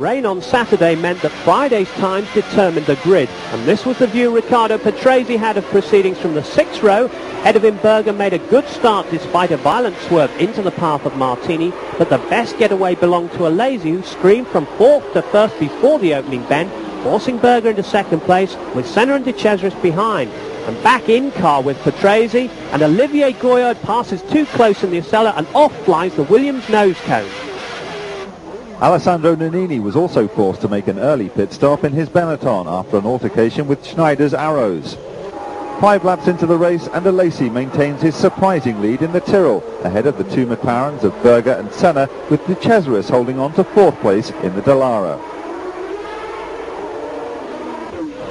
Rain on Saturday meant that Friday's times determined the grid, and this was the view Riccardo Patrese had of proceedings from the 6th row. Ahead of him, Berger made a good start despite a violent swerve into the path of Martini, but the best getaway belonged to Alesi, who screamed from 4th to 1st before the opening bend, forcing Berger into 2nd place, with Senna and De Cesaris behind. And back in car with Patrese, and Olivier Goyard passes too close in the Osella, and off flies the Williams nose cone. Alessandro Nannini was also forced to make an early pit stop in his Benetton after an altercation with Schneider's Arrows. 5 laps into the race, and Alesi maintains his surprising lead in the Tyrrell, ahead of the 2 McLarens of Berger and Senna, with De Cesaris holding on to 4th place in the Dallara.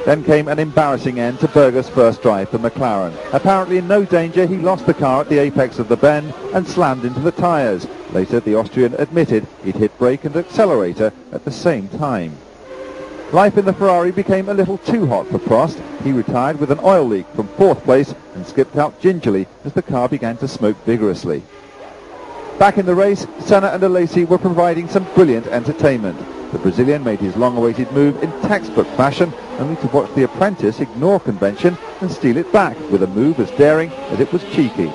Then came an embarrassing end to Berger's first drive for McLaren. Apparently in no danger, he lost the car at the apex of the bend and slammed into the tyres. Later, the Austrian admitted he'd hit brake and accelerator at the same time. Life in the Ferrari became a little too hot for Prost. He retired with an oil leak from 4th place and skipped out gingerly as the car began to smoke vigorously. Back in the race, Senna and Alesi were providing some brilliant entertainment. The Brazilian made his long-awaited move in textbook fashion, only to watch the apprentice ignore convention and steal it back with a move as daring as it was cheeky.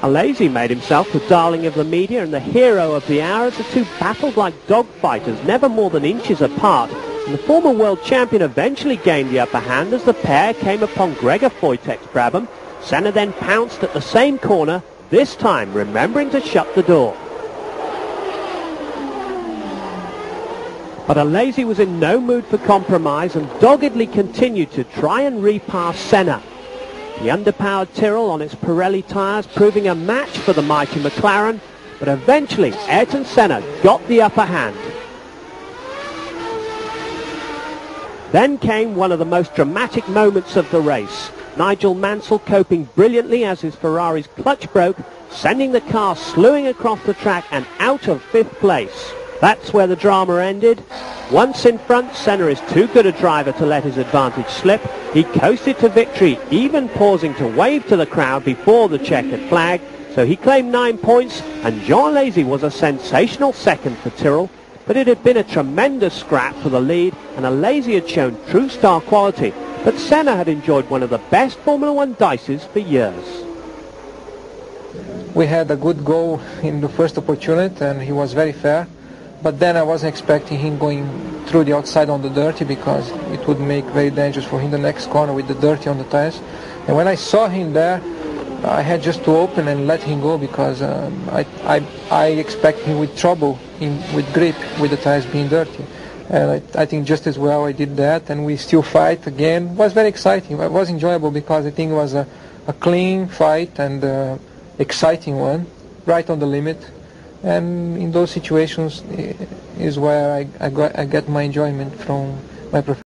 Alesi made himself the darling of the media and the hero of the hour as the two battled like dogfighters, never more than inches apart, and the former world champion eventually gained the upper hand as the pair came upon Gregor Wojtek's Brabham. Senna then pounced at the same corner, this time remembering to shut the door. But Alesi was in no mood for compromise and doggedly continued to try and repass Senna. The underpowered Tyrrell on its Pirelli tyres proving a match for the mighty McLaren, but eventually Ayrton Senna got the upper hand. Then came one of the most dramatic moments of the race. Nigel Mansell coping brilliantly as his Ferrari's clutch broke, sending the car slewing across the track and out of 5th place. That's where the drama ended. Once in front, Senna is too good a driver to let his advantage slip. He coasted to victory, even pausing to wave to the crowd before the checkered flag. So he claimed 9 points, and Jean Alesi was a sensational 2nd for Tyrrell. But it had been a tremendous scrap for the lead, and Alesi had shown true star quality. But Senna had enjoyed one of the best Formula One dices for years. We had a good goal in the first opportunity, and he was very fair. But then I wasn't expecting him going through the outside on the dirty, because it would make very dangerous for him the next corner with the dirty on the tires. And when I saw him there, I had just to open and let him go, because I expect him with trouble with grip with the tires being dirty. And I think just as well I did that, and we still fight again. It was very exciting. It was enjoyable because I think it was a clean fight and exciting one, right on the limit. And in those situations is where I get my enjoyment from my profession.